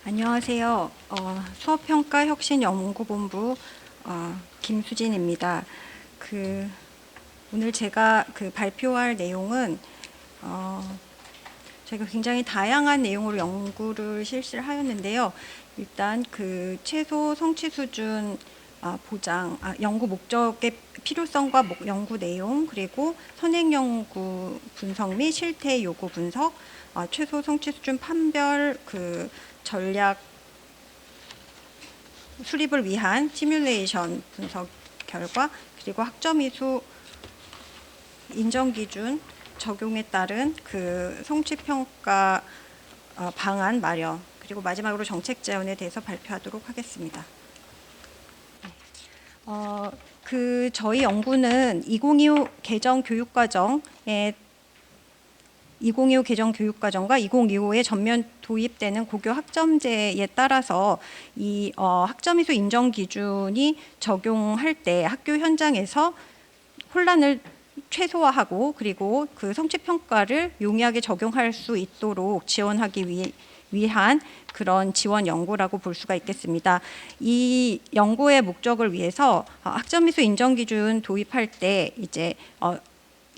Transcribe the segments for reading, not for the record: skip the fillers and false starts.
안녕하세요. 수업평가혁신연구본부 김수진입니다. 오늘 제가 발표할 내용은 저희가 굉장히 다양한 내용으로 연구를 실시를 하였는데요. 일단 최소 성취 수준 보장, 연구 목적의 필요성과 연구 내용, 그리고 선행 연구 분석 및 실태 요구 분석, 최소 성취 수준 판별 전략 수립을 위한 시뮬레이션 분석 결과, 그리고 학점 이수 인정 기준 적용에 따른 성취 평가 방안 마련, 그리고 마지막으로 정책 제안에 대해서 발표하도록 하겠습니다. 저희 연구는 2025 개정 교육과정과 2025에 전면 도입되는 고교 학점제에 따라서 이 학점이수 인정 기준이 적용할 때 학교 현장에서 혼란을 최소화하고, 그리고 성취 평가를 용이하게 적용할 수 있도록 지원하기 위한 그런 지원 연구라고 볼 수가 있겠습니다. 이 연구의 목적을 위해서 학점이수 인정 기준 도입할 때 이제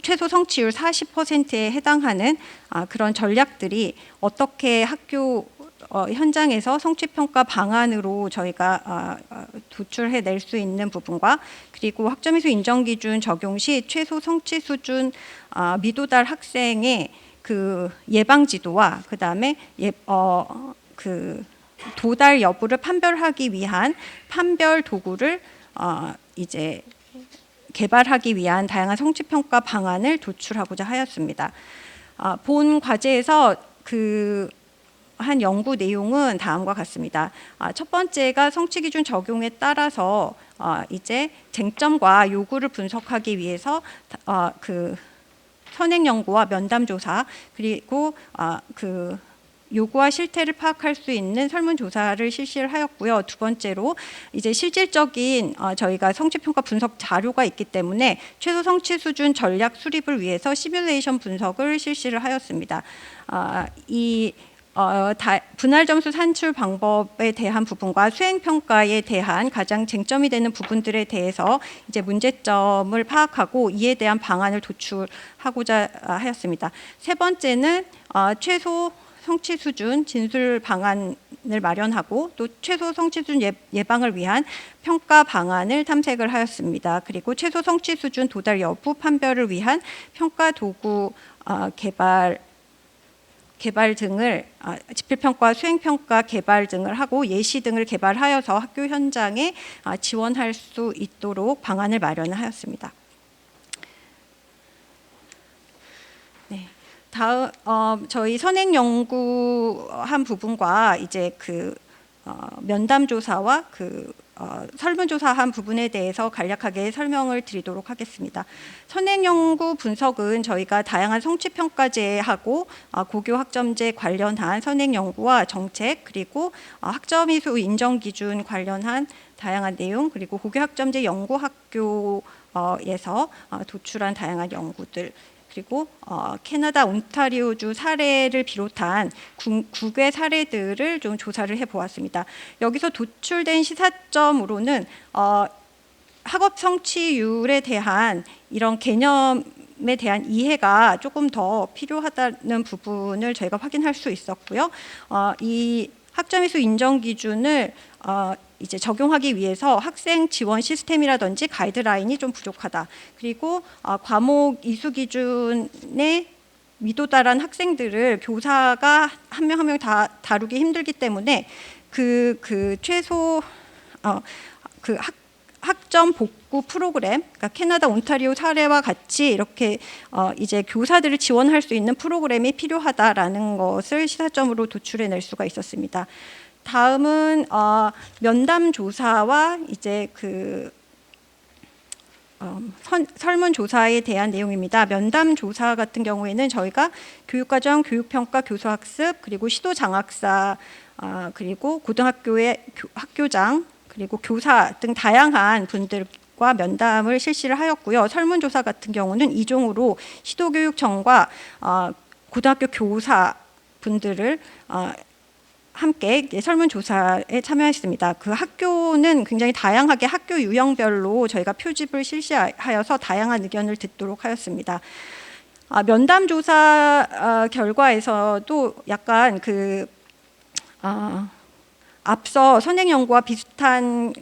최소 성취율 40%에 해당하는 그런 전략들이 어떻게 학교 현장에서 성취평가 방안으로 저희가 도출해낼 수 있는 부분과, 그리고 학점이수 인정기준 적용 시 최소 성취 수준 미도달 학생의 예방지도와 그 다음에 도달 여부를 판별하기 위한 판별 도구를 이제 개발하기 위한 다양한 성취평가 방안을 도출하고자 하였습니다. 본 과제에서 한 연구 내용은 다음과 같습니다. 첫 번째가 성취 기준 적용에 따라서 이제 쟁점과 요구를 분석하기 위해서 선행 연구와 면담 조사, 그리고 요구와 실태를 파악할 수 있는 설문조사를 실시를 하였고요. 두 번째로 이제 실질적인 저희가 성취평가 분석 자료가 있기 때문에 최소 성취 수준 전략 수립을 위해서 시뮬레이션 분석을 실시를 하였습니다. 분할 점수 산출 방법에 대한 부분과 수행 평가에 대한 가장 쟁점이 되는 부분들에 대해서 이제 문제점을 파악하고 이에 대한 방안을 도출하고자 하였습니다. 세 번째는 최소 성취 수준 진술 방안을 마련하고, 또 최소 성취 수준 예방을 위한 평가 방안을 탐색을 하였습니다. 그리고 최소 성취 수준 도달 여부 판별을 위한 평가 도구 개발 등을 지필평가, 수행평가 개발 등을 하고 예시 등을 개발하여서 학교 현장에 지원할 수 있도록 방안을 마련하였습니다. 네. 다음 저희 선행 연구한 부분과 이제 면담 조사와 설문조사한 부분에 대해서 간략하게 설명을 드리도록 하겠습니다. 선행 연구 분석은 저희가 다양한 성취평가제하고 고교 학점제 관련한 선행 연구와 정책, 그리고 학점이수 인정 기준 관련한 다양한 내용, 그리고 고교 학점제 연구학교에서 도출한 다양한 연구들, 그리고 캐나다 온타리오주 사례를 비롯한 국외 사례들을 좀 조사를 해보았습니다. 여기서 도출된 시사점으로는 학업 성취율에 대한 이런 개념에 대한 이해가 조금 더 필요하다는 부분을 저희가 확인할 수 있었고요. 이 학점이수 인정 기준을 이제 적용하기 위해서 학생 지원 시스템이라든지 가이드라인이 좀 부족하다. 그리고 과목 이수 기준에 미도달한 학생들을 교사가 한 명 한 명 다 다루기 힘들기 때문에 최소 학점 복구 프로그램, 그러니까 캐나다 온타리오 사례와 같이 이렇게 이제 교사들을 지원할 수 있는 프로그램이 필요하다라는 것을 시사점으로 도출해낼 수가 있었습니다. 다음은 면담 조사와 이제 설문조사에 대한 내용입니다. 면담 조사 같은 경우에는 저희가 교육과정, 교육평가, 교수학습, 그리고 시도장학사, 그리고 고등학교의 학교장, 그리고 교사 등 다양한 분들과 면담을 실시를 하였고요. 설문조사 같은 경우는 이종으로 시도교육청과 고등학교 교사 분들을 함께 설문조사에 참여했습니다. 그 학교는 굉장히 다양하게 학교 유형별로 저희가 표집을 실시하여서 다양한 의견을 듣도록 하였습니다. 면담 조사 결과에서도 약간 앞서 선행 연구와 비슷한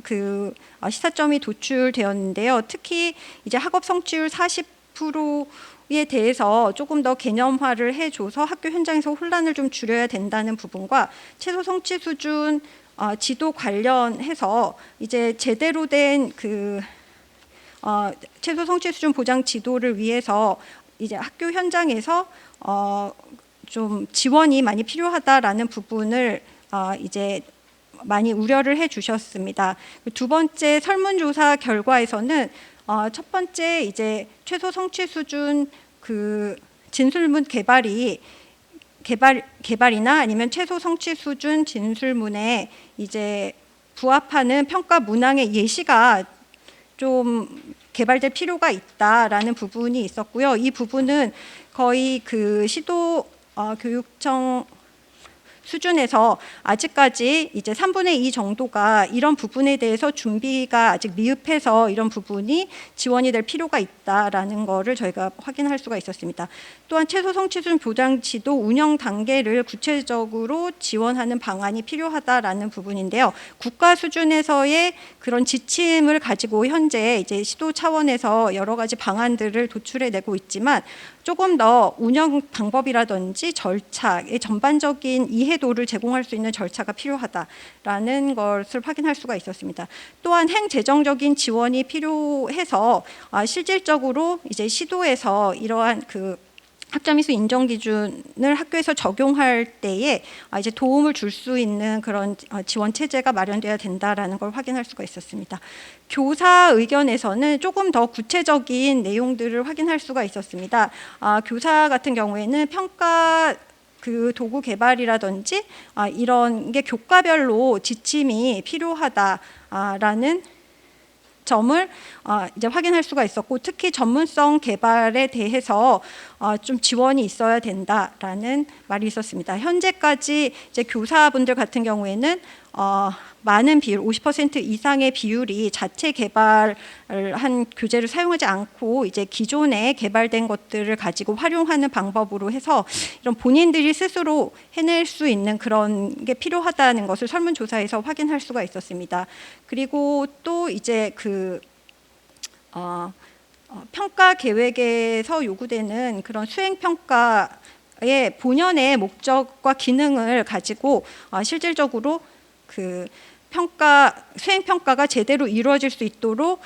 시사점이 도출되었는데요. 특히 이제 학업 성취율 40%에 대해서 조금 더 개념화를 해줘서 학교 현장에서 혼란을 좀 줄여야 된다는 부분과 최소 성취 수준 지도 관련해서 이제 제대로 된 최소 성취 수준 보장 지도를 위해서 이제 학교 현장에서 좀 지원이 많이 필요하다라는 부분을 이제 많이 우려를 해주셨습니다. 두 번째 설문조사 결과에서는 첫 번째 이제 최소 성취 수준 진술문 개발이나 아니면 최소 성취 수준 진술문에 이제 부합하는 평가 문항의 예시가 좀 개발될 필요가 있다라는 부분이 있었고요. 이 부분은 거의 시도 교육청 수준에서 아직까지 이제 3분의 2 정도가 이런 부분에 대해서 준비가 아직 미흡해서 이런 부분이 지원이 될 필요가 있다라는 거를 저희가 확인할 수가 있었습니다. 또한 최소 성취 수준 보장 지도 운영 단계를 구체적으로 지원하는 방안이 필요하다라는 부분인데요. 국가 수준에서의 그런 지침을 가지고 현재 이제 시도 차원에서 여러 가지 방안들을 도출해내고 있지만 조금 더 운영 방법이라든지 절차의 전반적인 이해도를 제공할 수 있는 절차가 필요하다라는 것을 확인할 수가 있었습니다. 또한 행재정적인 지원이 필요해서 실질적으로 이제 시도에서 이러한 학점이수 인정 기준을 학교에서 적용할 때에 이제 도움을 줄 수 있는 그런 지원 체제가 마련돼야 된다라는 걸 확인할 수가 있었습니다. 교사 의견에서는 조금 더 구체적인 내용들을 확인할 수가 있었습니다. 교사 같은 경우에는 평가 도구 개발이라든지 이런 게 교과별로 지침이 필요하다라는 점을 이제 확인할 수가 있었고, 특히 전문성 개발에 대해서 좀 지원이 있어야 된다라는 말이 있었습니다. 현재까지 이제 교사분들 같은 경우에는 많은 비율, 50% 이상의 비율이 자체 개발한 교재를 사용하지 않고 이제 기존에 개발된 것들을 가지고 활용하는 방법으로 해서 이런 본인들이 스스로 해낼 수 있는 그런 게 필요하다는 것을 설문조사에서 확인할 수가 있었습니다. 그리고 또 이제 평가 계획에서 요구되는 그런 수행평가의 본연의 목적과 기능을 가지고 실질적으로 수행평가가 제대로 이루어질 수 있도록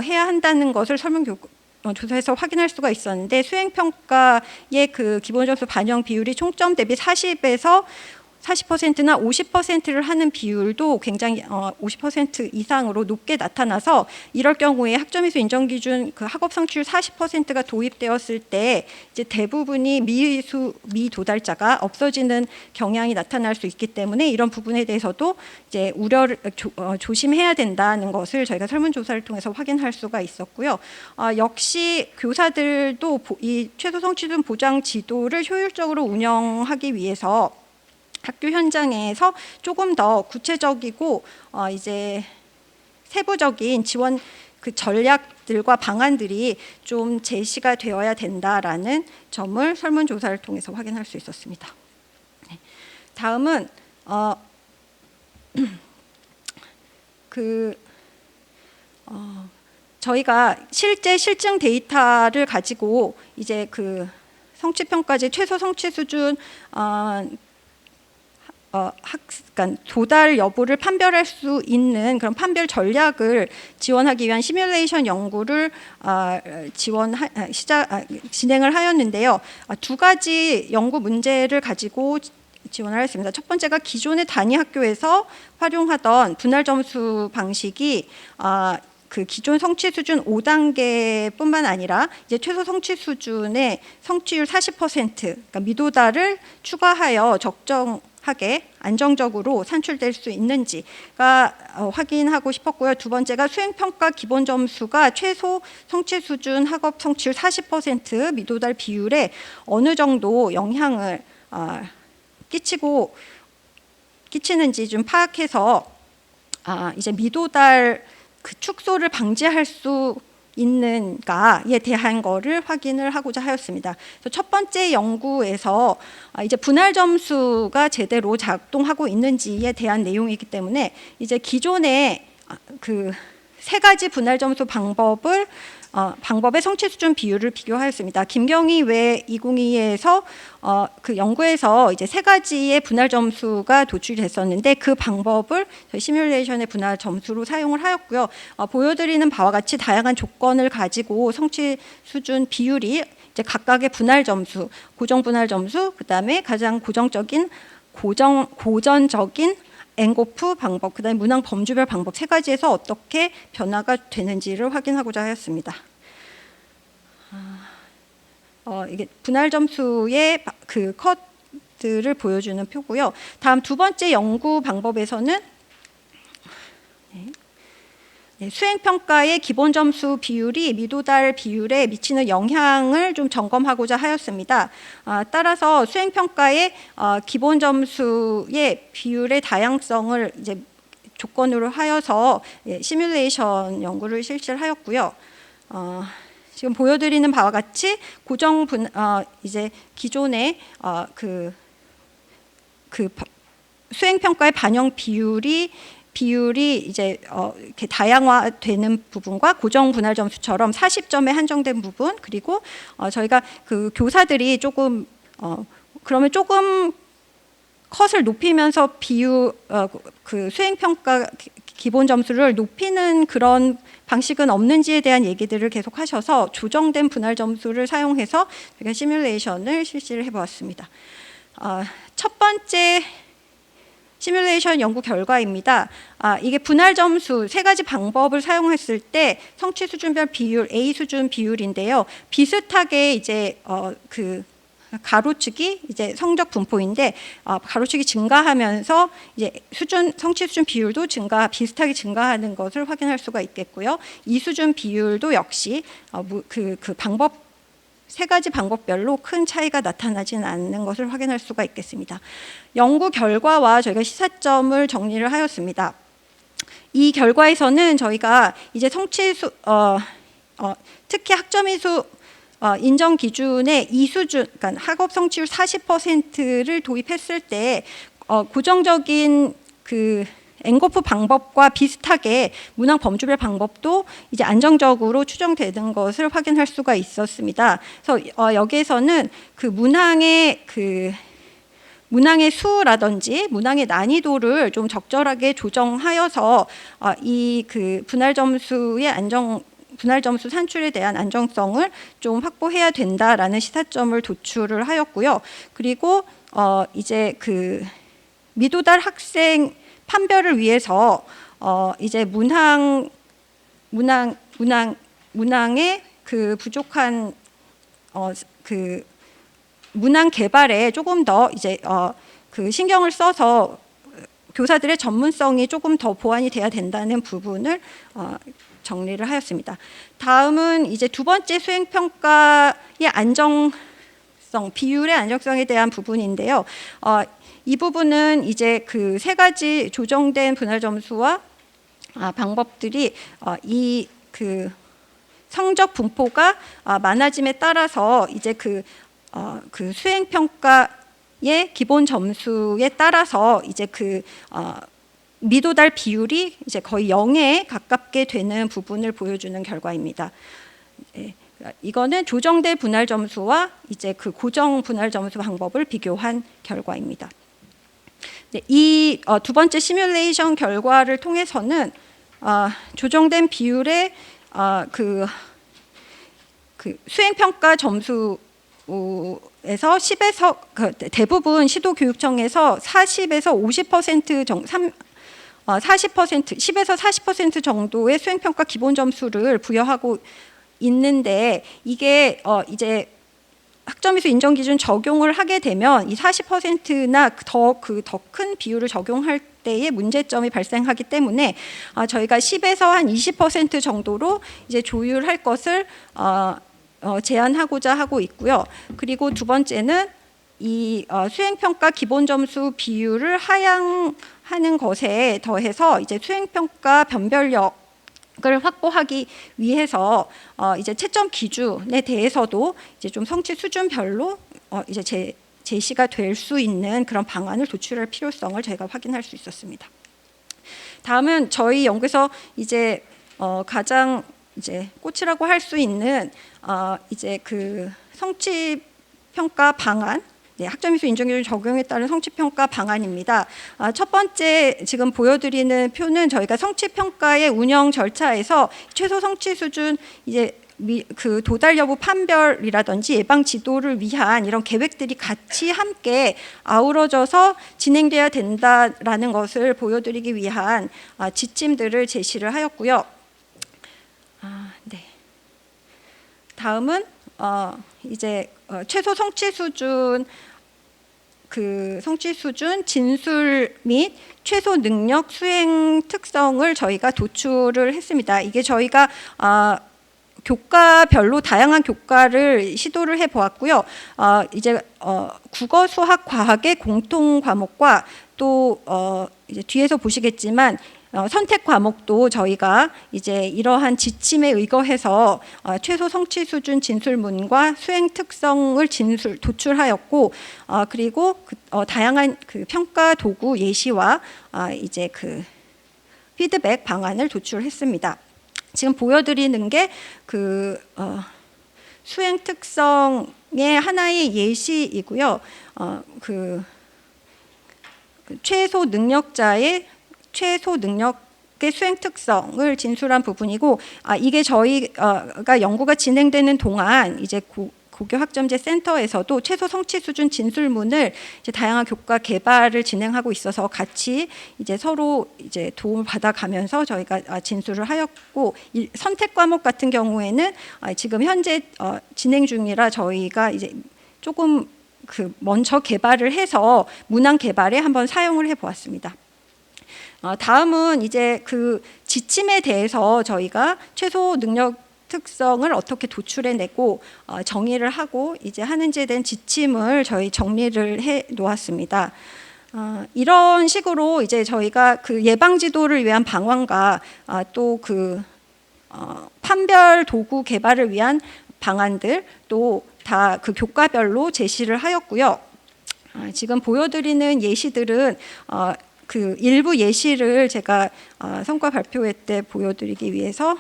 해야 한다는 것을 설문조사에서 확인할 수가 있었는데, 수행평가의 기본점수 반영 비율이 총점 대비 40%나 50%를 하는 비율도 굉장히 50% 이상으로 높게 나타나서, 이럴 경우에 학점이수 인정기준 학업 성취율 40%가 도입되었을 때 이제 대부분이 미도달자가 없어지는 경향이 나타날 수 있기 때문에 이런 부분에 대해서도 이제 우려를 조심해야 된다는 것을 저희가 설문조사를 통해서 확인할 수가 있었고요. 역시 교사들도 이 최소 성취준 보장 지도를 효율적으로 운영하기 위해서 학교 현장에서 조금 더 구체적이고 이제 세부적인 지원 전략들과 방안들이 좀 제시가 되어야 된다라는 점을 설문조사를 통해서 확인할 수 있었습니다. 네. 다음은 저희가 실제 실증 데이터를 가지고 이제 성취평가제 최소 성취 수준 그러니까 도달 여부를 판별할 수 있는 그런 판별 전략을 지원하기 위한 시뮬레이션 연구를 진행을 하였는데요. 두 가지 연구 문제를 가지고 지원을 했습니다. 첫 번째가 기존의 단위 학교에서 활용하던 분할 점수 방식이 기존 성취 수준 5단계뿐만 아니라 이제 최소 성취 수준의 성취율 40%, 그러니까 미도달을 추가하여 적정하게 안정적으로 산출될 수 있는지가 확인하고 싶었고요. 두 번째가 수행평가 기본 점수가 최소 성취 수준 학업 성취율 40% 미도달 비율에 어느 정도 영향을 끼치고 끼치는지 좀 파악해서 이제 미도달 그 축소를 방지할 수 있는가에 대한 거를 확인을 하고자 하였습니다. 그래서 첫 번째 연구에서 이제 분할 점수가 제대로 작동하고 있는지에 대한 내용이기 때문에 이제 기존의 그 세 가지 분할 점수 방법의 성취 수준 비율을 비교하였습니다. 김경희 외 2022에서 그 연구에서 이제 세 가지의 분할 점수가 도출됐었는데 그 방법을 저희 시뮬레이션의 분할 점수로 사용을 하였고요. 보여드리는 바와 같이 다양한 조건을 가지고 성취 수준 비율이 이제 각각의 분할 점수, 고정 분할 점수, 그다음에 가장 고전적인 엔고프 방법, 그다음에 문항 범주별 방법 세 가지에서 어떻게 변화가 되는지를 확인하고자 하였습니다. 이게 분할 점수의 그 컷들을 보여주는 표고요. 다음 두 번째 연구 방법에서는 수행 평가의 기본 점수 비율이 미도달 비율에 미치는 영향을 좀 점검하고자 하였습니다. 따라서 수행 평가의 기본 점수의 비율의 다양성을 이제 조건으로 하여서 시뮬레이션 연구를 실시를 하였고요. 지금 보여드리는 바와 같이 이제 기존의 그 수행 평가의 반영 비율이 이제 이렇게 다양화되는 부분과 고정 분할 점수처럼 40점에 한정된 부분, 그리고 저희가 그 교사들이 조금 그러면 조금 컷을 높이면서 그 수행 평가 기본 점수를 높이는 그런 방식은 없는지에 대한 얘기들을 계속 하셔서 조정된 분할 점수를 사용해서 저희가 시뮬레이션을 실시를 해보았습니다. 첫 번째 시뮬레이션 연구 결과입니다. 이게 분할 점수 세 가지 방법을 사용했을 때 성취 수준별 비율, A 수준 비율인데요. 비슷하게 이제 그 가로축이 이제 성적 분포인데 가로축이 증가하면서 이제 성취 수준 비율도 비슷하게 증가하는 것을 확인할 수가 있겠고요. 이 수준 비율도 역시 그 방법 세 가지 방법별로 큰 차이가 나타나지는 않는 것을 확인할 수가 있겠습니다. 연구 결과와 저희가 시사점을 정리를 하였습니다. 이 결과에서는 저희가 이제 특히 학점이수 인정 기준의 이 수준, 그러니까 학업 성취율 40%를 도입했을 때 고정적인 그 엔고프 방법과 비슷하게 문항 범주별 방법도 이제 안정적으로 추정되는 것을 확인할 수가 있었습니다. 그래서 여기에서는 그 문항의 수라든지 문항의 난이도를 좀 적절하게 조정하여서 이 그 분할 점수 산출에 대한 안정성을 좀 확보해야 된다라는 시사점을 도출을 하였고요. 그리고 이제 그 미도달 학생 판별을 위해서 이제 문항의 그 부족한 그 문항 개발에 조금 더 이제 그 신경을 써서 교사들의 전문성이 조금 더 보완이 돼야 된다는 부분을 정리를 하였습니다. 다음은 이제 두 번째 수행 평가의 비율의 안정성에 대한 부분인데요. 이 부분은 이제 그 세 가지 조정된 분할 점수와 방법들이 이 그 성적 분포가 많아짐에 따라서 이제 그 수행 평가의 기본 점수에 따라서 이제 그 미도달 비율이 이제 거의 0에 가깝게 되는 부분을 보여주는 결과입니다. 이거는 조정된 분할 점수와 이제 그 고정 분할 점수 방법을 비교한 결과입니다. 이 두 번째 시뮬레이션 결과를 통해서는 조정된 비율의 그 수행 평가 점수에서 10에서 대부분 시도교육청에서 40에서 50% 정도 10에서 40% 정도의 수행 평가 기본 점수를 부여하고 있는데 이게 이제 학점이수 인정 기준 적용을 하게 되면 이 40%나 더 큰 비율을 적용할 때의 문제점이 발생하기 때문에 저희가 10에서 한 20% 정도로 이제 조율할 것을 제안하고자 하고 있고요. 그리고 두 번째는 이 수행평가 기본점수 비율을 하향하는 것에 더해서 이제 수행평가 변별력을 확보하기 위해서 이제 채점 기준에 대해서도 이제 좀 성취 수준별로 이제 제시가 될 수 있는 그런 방안을 도출할 필요성을 저희가 확인할 수 있었습니다. 다음은 저희 연구에서 이제 가장 이제 꽃이라고 할 수 있는 이제 그 성취 평가 방안, 학점이수 인정기준 적용에 따른 성취평가 방안입니다. 첫 번째 지금 보여드리는 표는 저희가 성취평가의 운영 절차에서 최소 성취 수준 이제 그 도달 여부 판별이라든지 예방 지도를 위한 이런 계획들이 같이 함께 아우러져서 진행돼야 된다라는 것을 보여드리기 위한 지침들을 제시를 하였고요. 네. 다음은 이제 최소 성취 수준 진술 및 최소 능력 수행 특성을 저희가 도출을 했습니다. 이게 저희가 교과별로 다양한 교과를 시도를 해보았고요. 이제 국어, 수학, 과학의 공통 과목과 또 이제 뒤에서 보시겠지만 선택 과목도 저희가 이제 이러한 지침에 의거해서 최소 성취 수준 진술문과 수행 특성을 도출하였고, 그리고 다양한 그 평가 도구 예시와 이제 그 피드백 방안을 도출했습니다. 지금 보여드리는 게 그 수행 특성의 하나의 예시이고요. 그 최소 능력의 수행 특성을 진술한 부분이고, 이게 저희가 연구가 진행되는 동안 이제 고교학점제 센터에서도 최소 성취 수준 진술문을 이제 다양한 교과 개발을 진행하고 있어서 같이 이제 서로 이제 도움을 받아가면서 저희가 진술을 하였고, 이 선택 과목 같은 경우에는 지금 현재 진행 중이라 저희가 이제 조금 그 먼저 개발을 해서 문항 개발에 한번 사용을 해보았습니다. 다음은 이제 그 지침에 대해서 저희가 최소 능력 특성을 어떻게 도출해내고 정의를 하고 이제 하는지에 대한 지침을 저희 정리를 해 놓았습니다. 이런 식으로 이제 저희가 그 예방 지도를 위한 방안과 또 그 판별 도구 개발을 위한 방안들 또 다 그 교과별로 제시를 하였고요. 지금 보여드리는 예시들은 그 일부 예시를 제가 성과 발표회 때 보여드리기 위해서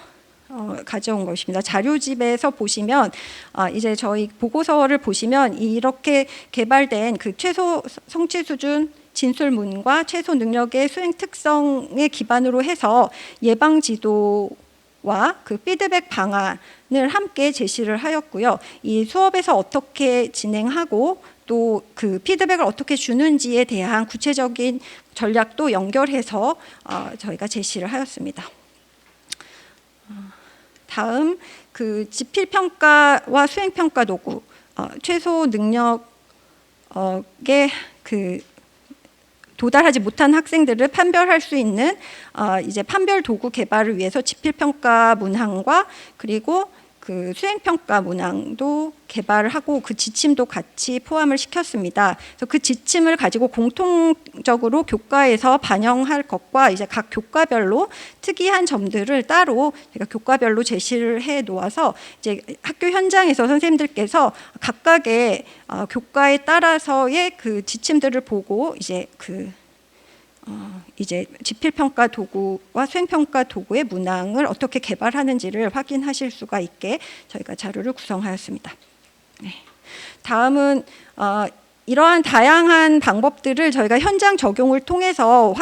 가져온 것입니다. 자료집에서 보시면 이제 저희 보고서를 보시면 이렇게 개발된 그 최소 성취 수준 진술문과 최소 능력의 수행 특성에 기반으로 해서 예방 지도와 그 피드백 방안을 함께 제시를 하였고요. 이 수업에서 어떻게 진행하고 또 그 피드백을 어떻게 주는지에 대한 구체적인 전략도 연결해서 저희가 제시를 하였습니다. 다음 그 지필평가와 수행평가 도구, 최소 능력에 그 도달하지 못한 학생들을 판별할 수 있는 이제 판별 도구 개발을 위해서 지필평가 문항과 그리고 그 수행평가 문항도 개발을 하고 그 지침도 같이 포함을 시켰습니다. 그래서 그 지침을 가지고 공통적으로 교과에서 반영할 것과 이제 각 교과별로 특이한 점들을 따로 제가 교과별로 제시를 해 놓아서 이제 학교 현장에서 선생님들께서 각각의 교과에 따라서의 그 지침들을 보고 이제 이제 지필평가 도구와 수행평가 도구의 문항을 어떻게 개발하는지를 확인하실 수가 있게 저희가 자료를 구성하였습니다. 네. 다음은 이러한 다양한 방법들을 저희가 현장 적용을 통해서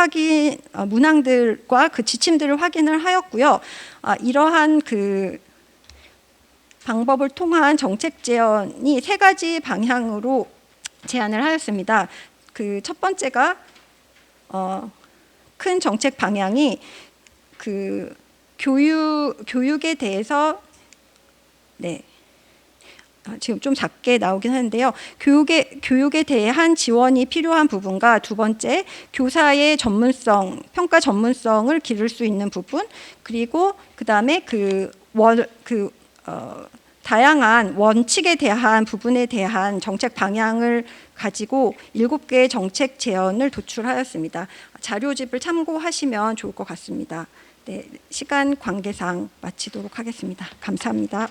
문항들과 그 지침들을 확인을 하였고요. 이러한 그 방법을 통한 정책 제안이 3가지 방향으로 제안을 하였습니다. 그 첫 번째가 큰 정책 방향이 그 교육에 대해서 지금 좀 작게 나오긴 하는데요. 교육에 대한 지원이 필요한 부분과 두 번째, 교사의 전문성, 평가 전문성을 기를 수 있는 부분, 그리고 그 다음에 다양한 원칙에 대한 부분에 대한 정책 방향을 가지고 7개의 정책 제언을 도출하였습니다. 자료집을 참고하시면 좋을 것 같습니다. 네, 시간 관계상 마치도록 하겠습니다. 감사합니다.